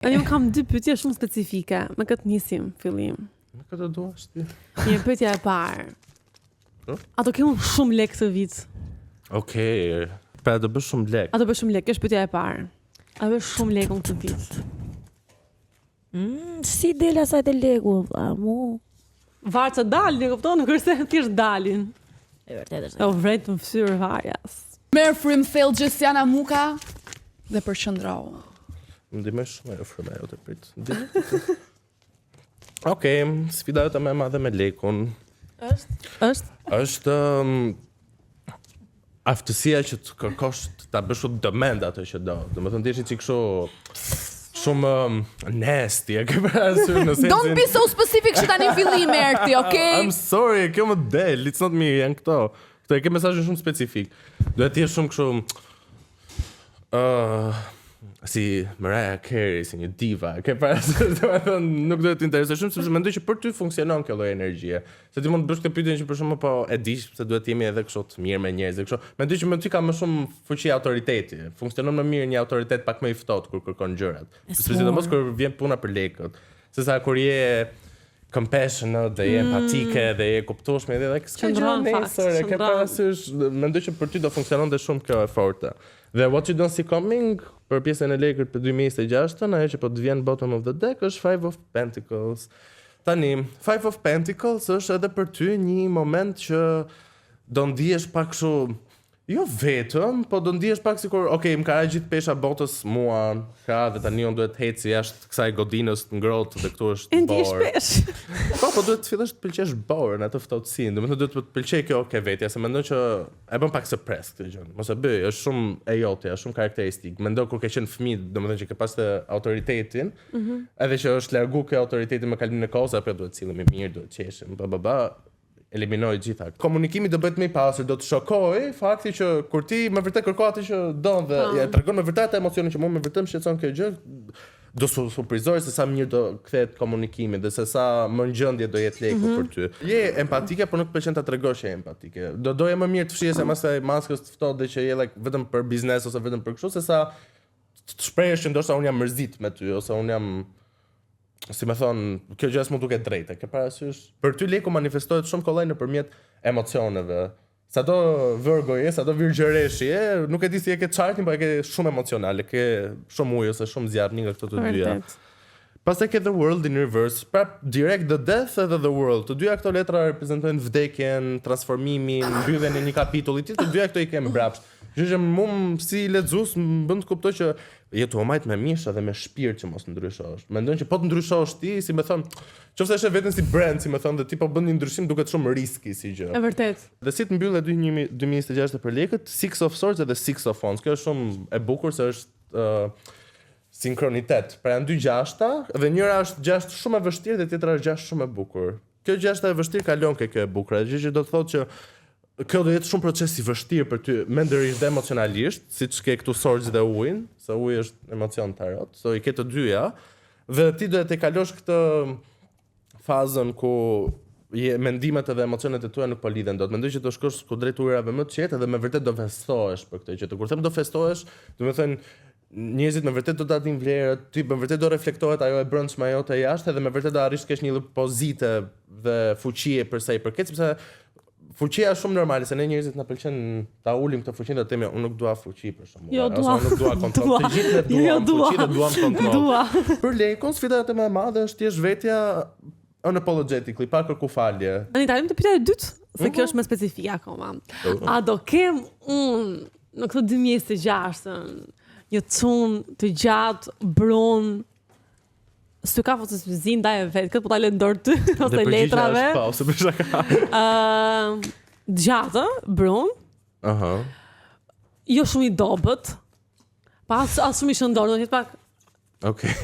Unë kam 2 pyetje shumë specifike. Me këtë nisim fillim. Me këtë duash ti. Një pyetja e parë. A do ke unë shumë lek këtë vit? Okej. Pra do bësh shumë lek. A do bësh shumë lek? Kjo është pyetja e parë. A do bësh shumë lek unë këtë vit? Si del asaj të legu, mu. Varë që dalin, e kupton, nuk është se thjesht dalin. E vërtet është. O vret në fytyrë varjas. Merë frim thellë Gjestiana Muka dhe përqëndrau. Më ndihmoj shumë ajo fryma jote prit. Okej, sfida jote më e madhe me lekun është aftësia që të kërkosh ta bësh dëmend ato që do. Domethënë ti je çik shumë nasty, e ke parasysh në sensin. Don't be so specific që tani fillim erti, okay? I'm sorry, kjo më del, it's not me, janë këto. Këto e ke mesazhin shumë specifik. Duhet të jesh shumë kështu si Mariah Carey, si një diva, ke parasysh, domethënë nuk duhet të interesoj shumë sepse mendoj që për ty funksionon kjo lloj energjie. Se ti mund të bësh këtë pyetje që për shkakun po e di se duhet të jemi edhe kështu të mirë me njerëz, kështu. Mendoj që më ty ka më shumë fuqi autoriteti. Funksionon më mirë një autoritet pak më i ftohtë kur kërkon gjërat. Sidomos kur vjen puna për lekët. Sesa kur je compassionate, dhe je empatike, dhe je kuptueshme, dhe s'ka gjë nesër, ke parasysh, mendoj që për ty do funksiononte shumë kjo e fortë. Dhe What You Don't See Coming, për pjesën e lekët për 2026, ajo që po të vjen bottom of the deck është Five of Pentacles. Tani, Five of Pentacles është edhe për ty një moment që do ndihesh pak kështu, jo vetëm, po do ndihesh pak sikur, okay, më ka gjithë pesha botës mua, dhe tani unë duhet heci jashtë kësaj godinës të ngrohtë dhe këtu është borë. Po duhet të fillosh të pëlqesh borën, atë ftohtësinë. Domethënë duhet të pëlqej kjo vetja, se mendoj që e bën pak suppress këtë gjë. Mos e bëj, është shumë e jote, është shumë karakteristik. Mendoj kur ke qenë fëmijë, domethënë që ke pas të autoritetin, edhe që është largu kjo autoriteti me kalimin e kohës, apo duhet sillemi mirë, duhet qeshim, eliminoj gjitha. Komunikimi do bëhet më i pasur, do të shokoj fakti që kur ti më vërtet kërko atë që don dhe ja tregon me vërtet emocionin që mua më vërtet më shqetëson kjo gjë, do surprizoj se sa mirë do kthehet komunikimi dhe se sa më në gjendje do jetë leku për ty. Je empatike, por nuk pëlqen ta tregosh që je empatike. Do doje më mirë të fshihesh mas asaj maskës të ftohtë që je vetëm për biznes ose vetëm për kështu, sesa të shprehësh që ndoshta unë jam mërzit me ty ose unë jam, si më thon, kjo gjë s'mund të duket drejtë, ke parasysh? Për ty leku manifestohet shumë kollaj nëpërmjet emocioneve. Sado Virgo je, sado Virgjëreshi je, nuk e di si e ke chartin, po e ke shumë emocional, e ke shumë ujë ose shumë zjarr, një nga këto të dyja. Pastaj ke The World in Reverse, prap direct The Death edhe The World. Të dyja këto letra reprezentojnë vdekjen, transformimin, mbylljen e një kapitulli, të dyja këto i kemi mbrapsht. Që mua si lexues më bën të kuptoj që jetu o majt me mishë dhe me shpirt që mos ndryshosh. Mendoj që po të ndryshosh ti, si më thon, qoftë se veten si brand, si më thon, dhe ti po bën një ndryshim duket shumë riski si gjë. E vërtet. Dhe si të mbyllë 2026 për lekët, Six of Swords dhe Six of Wands. Kjo është shumë e bukur se është sinkronitet. Pra janë dy gjashta dhe njëra është gjashtë shumë e vështirë dhe tjetra është gjashtë shumë e bukur. Kjo gjashta e vështirë kalon ke kjo e bukur. Gjë që do të thotë që kjo do jetë shumë proces i vështirë për ty mendërisht dhe emocionalisht, siç ke këtu Swords dhe ujin, se uji është emocion tarot, so i ke të dyja, dhe ti duhet të kalosh këtë fazën ku mendimet edhe emocionet e tua nuk po lidhen dot. Mendoj që do shkosh ku drejt ujërave më të qetë dhe me vërtet do festohesh për këtë gjë. Kur them do festohesh, do të thënë njerëzit me vërtet do ta dinë vlerën, ti me vërtet do reflektohet ajo e brendshme jote jashtë dhe me vërtet do arrish të kesh një lloj pozite dhe fuqie për sa i përket, sepse fuqia është shumë normale, se ne njerëzit na pëlqen ta ulim këtë fuqinë dhe të themi unë nuk dua fuqi për shembull. Jo, ose unë nuk dua kontroll. Të gjithë ne duam fuqi dhe duam kontroll. Për lekun sfida e më e madhe është thjesht vetja unapologetically, pa kërku falje. Tani dalim te pyetja e dytë, se kjo është më specifike akoma. A do kem unë në këtë 2026 një çun të gjatë bron s'u ka foto zin ndaj vet, këtë po ta lë dorë ty ose letrave. Po, ose për shaka. Gjatë, brun. Aha. Jo shumë i dobët. Pas as shumë i shëndor, do të jetë pak. Okej.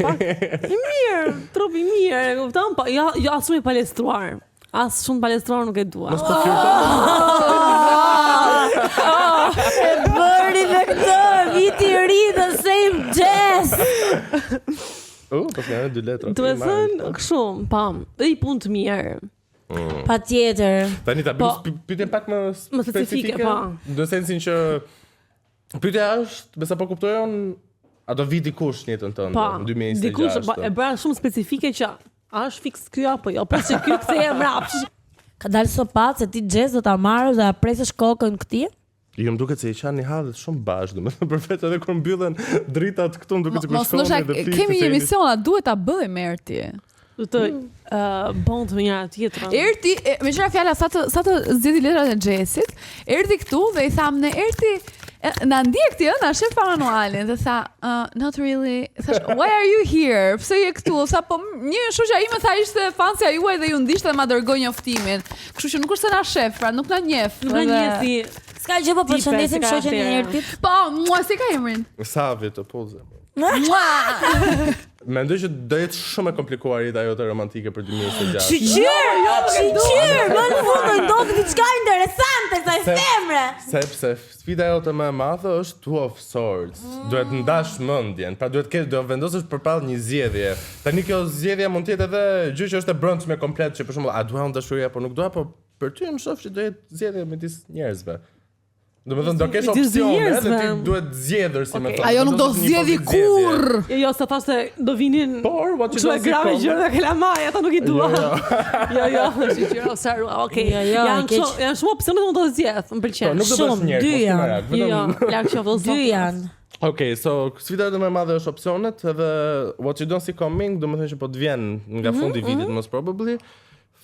I mirë, trup i mirë, e kupton? Po jo as shumë i palestruar. As shumë palestruar nuk e dua. Mos po flirton. E bëri me këtë, viti i ri, the same jazz. Po kanë dy letra. Do të thënë kështu, pam, i punë të mirë. Patjetër. Tani ta pyetjem pak më specifike, po. Në sensin që pyetja është, besa po kuptoj unë, A do vi dikush në jetën tënde Po, në 2026? dikush e bëra shumë specifike që a është fiks ky apo jo, pas që ky kthej mrapsh. Ka dalë sopat se ti Jess do ta marrësh dhe ta presësh kokën këtij? Jo, më duket se i qanë një hallet shumë bashkë, domethënë përveç edhe kur mbyllen dritat këtu, më duket se kur Mos shkon ndoshta kemi një emision, a duhet ta bëjmë Erti. Do të bond me njëra tjetrën. Erti, me qëra fjalla, sa të zgjidhi letrat e Jessit, erdhi këtu dhe i tham në Erti, na ndjek ti, na shef pa manualin dhe tha, not really. Thash, why are you here? Pse je këtu? Sa po një shoqja ime tha ishte fansja juaj dhe ju ndishte dhe ma dërgoi njoftimin. Kështu që nuk është se na shef, pra nuk na njeh. Nuk na njeh si Ska gjë, po përshëndesim shoqen e Ertit. Po, mua si ka emrin? Savi të pulze. Mua. Mendoj që do jetë shumë e komplikuar jeta jote romantike për 2026. Shiqyr, më në fund do ndodh diçka interesante kësaj femre. Sepse sfida jote më e madhe është Two of Swords. Duhet ndash mendjen, pra do vendosësh përpall një zgjedhje. Tani kjo zgjedhje mund të jetë edhe gjë që është e brendshme komplet, që për shembull, a dua unë dashuri apo nuk dua, po për ty më shoh që do jetë zgjedhje midis njerëzve. Domethënë do kesh opsione edhe ti duhet zgjedhër si më thonë. Ajo nuk do zgjedhi kurr. Jo, sa thashë se do vinin. Por what you Çfarë don't grave see gjëra kalamaj, ata nuk i dua. Jo, shiqyr, okay. Janë shumë opsione që mund të zgjedh, më pëlqen. Nuk do bësh njerëz, dy janë. Jo, larg qoftë Dy janë. Okay, so sfida më e madhe është opsionet, edhe what you don't see coming, domethënë që po të vjen nga fundi i vitit most probably.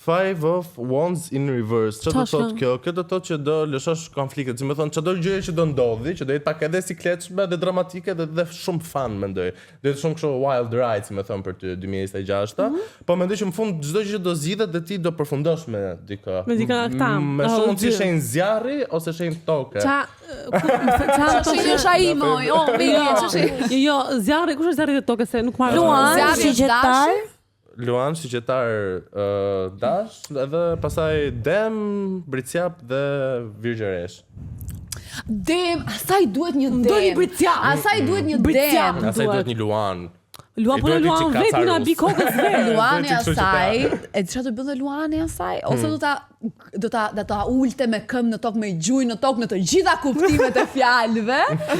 Five of Wands in reverse. Çfarë do thotë kjo? Kjo do thotë që do lëshosh konfliktet, si më thon, çdo gjë që do ndodhi, që do jetë pak edhe sikletshme dhe dramatike dhe shumë fun mendoj. Do jetë shumë kështu wild ride, si më thon për ty 2026. Po mendoj që në fund çdo gjë që do zgjidhet dhe ti do përfundosh me dikë. Me dikë nga këta. Me shumë mundësi shenjë zjarri ose shenjë tokë. Çfarë ai moj? Jo, zjarri, kush është zjarri të tokës se nuk marr. Luan, shiqetar. Luan, shiqetar dash, edhe pasaj Dem, Britsjap dhe Virgjëresh. Dem, asaj duhet një dem. Do një Britsjap. Asaj duhet një Britsjap. dem. Asaj duhet një Luan. Luan, po Luan vetë na bi kokës vetë. Luani asaj, e di çfarë do bënte Luani asaj? Ose do ta ulte me këmbë në tokë, me gjujë në tokë, në të gjitha kuptimet e fjalëve,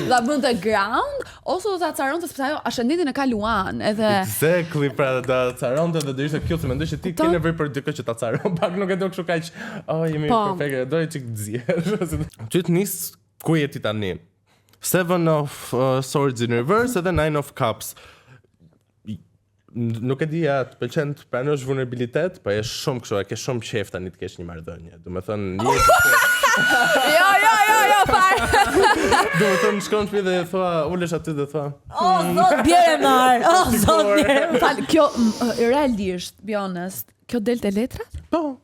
do bënte ground, ose do ta caronte sepse ajo ascendentin e ka Luan, edhe Exactly, pra da caronte dhe do ishte kjo se mendoj që ti ke nevojë për dikë që ta caron, pak nuk e do kështu kaq, jemi perfekt, do të çik zgjesh. Ty të nis ku je ti tani? Seven of Swords in reverse edhe Nine of Cups. Nuk e di, të pëlqen të pranosh vulnerabilitet, po je shumë kështu, e ke shumë qejf tani të kesh një marrëdhënie. Domethënë, Jo, fare. domethënë shkon shtëpi dhe thua, ulesh aty dhe thua. Zot bjerë marr. Zot bjerë. Fal, kjo realisht, be honest, kjo del te letrat? Po.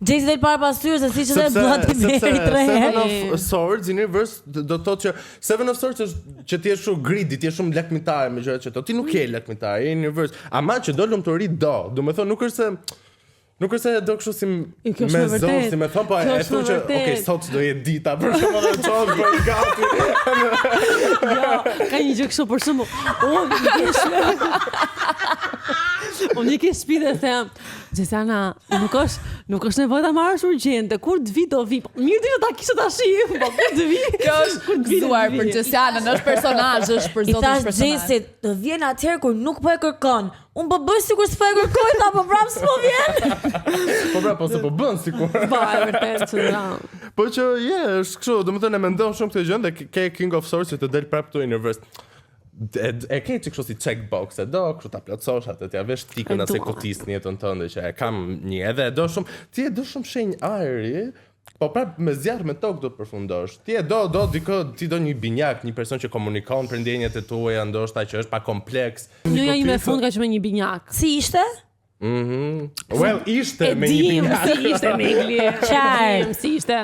Jesse del para pasyrë se siç edhe duat të merri 3 herë. Seven of Swords in reverse do thotë që Seven of Swords është që ti je shumë greedy, ti je shumë lakmitar me gjërat që ti nuk je lakmitar, je in reverse. Ama që do lumturi do. Domethënë nuk është se do kështu si me zonë, si me thon, po e thon që okay, sot do jetë dita për shkak të çon për gati. Jo, ka një gjë kështu për shembull. Unë ke shtëpi dhe them, Gjesana, nuk është nevojë ta marrësh urgjente. Kur të vi do vi. Mirë ti do ta kishe tash, po kur të vi. Kjo është gëzuar për Gjesianën, është personazh, është për zotin personazh. I thash Jessit, do vjen atëherë kur nuk po e kërkon. Unë po bëj sikur s'po e kërkoj, apo prapë s'po vjen. Po prapë ose po bën sikur. Po, e vërtet që Po që është kështu, domethënë e mendon shumë këtë gjë dhe ke King of Swords që të del prapë këtu in reverse. E ke që kështu si checkbox, e do kështu ta plotësosh atë, t'ja vesh tikën asaj kotisë në jetën tënde që e kam një edhe e do shumë, ti e do shumë shenjë ajri, po prapë me zjarr me tokë do të përfundosh. Ti e do ti do një binjak, një person që komunikon për ndjenjat e tua, ndoshta që është pa kompleks. Njëja ime fund ka qenë me një binjak. Si ishte? Well, ishte me një binjak. Si ishte me Qartë. Si ishte.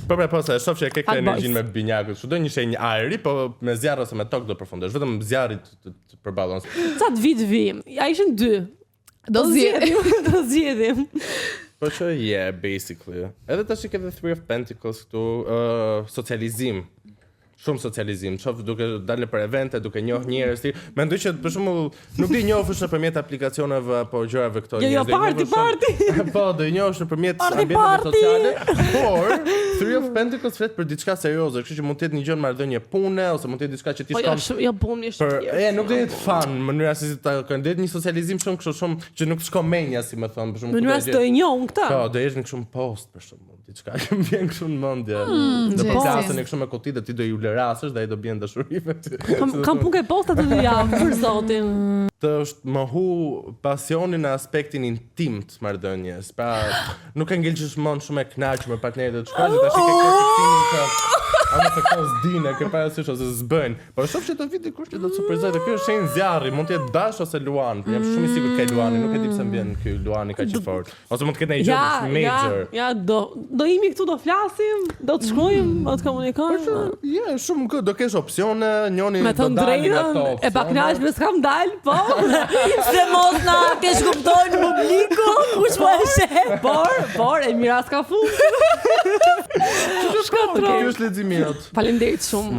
Po se e shoh që e ke këtë energjinë me binjakut. Çdo një shenjë ajri, po me zjarr ose me tokë do përfundosh. Vetëm zjarri të përballon. Sa të vi. Ja ishin 2. Do zgjedhim. Po që basically. Edhe tash ke the Three of Pentacles këtu, socializim. shumë socializim, qof duke dalë për evente, duke njohur njerëz të tjerë. Mendoj që për shembull nuk do i njohësh nëpërmjet aplikacioneve apo gjërave këto Jo, party. Po, do i njohësh nëpërmjet ambienteve sociale, por Three of Pentacles flet për diçka serioze, kështu që mund të jetë një gjë marrëdhënie pune ose mund të jetë diçka që ti shkon. Jo, punë është. Nuk do jetë fan, në mënyra se si ta këndet një socializim shumë kështu shumë që nuk shkon menja si më thon, për shembull. Mënyra se do e njohun këtë. Po, do jesh në kështu post për shembull, diçka që më vjen kështu në mendje. Do të plasën kështu me koti dhe ti do ju lërasësh dhe ai do bien dashuri me ty. Kam punë posta të dy javë për zotin. Të është mohu pasionin në aspektin intim të marrëdhënies. Pra, nuk e ngel gjithmonë shumë e kënaqur me partnerët të shkojnë tash ke konfliktin që ama se ka s'dinë, ke parasysh ose s'bën. Por shoh që do vit dikush që do të surprizoj dhe kjo është shenjë zjarri, mund të jetë Dash ose Luan. Jam shumë i sigurt ka Luani, nuk e di pse më vjen ky Luani kaq i fortë. Ose mund të ketë një gjë major. Ja, do imi këtu do flasim, do të shkojmë, do të komunikojmë. Ja, shumë do kesh opsione, njëri do dalë nga ato. E pa kënaqur s'kam dal, po. Se mos na kesh kuptojnë në publiku, kush po e sheh. Por e mira s'ka fund. Kjo është leximi jot. Faleminderit shumë.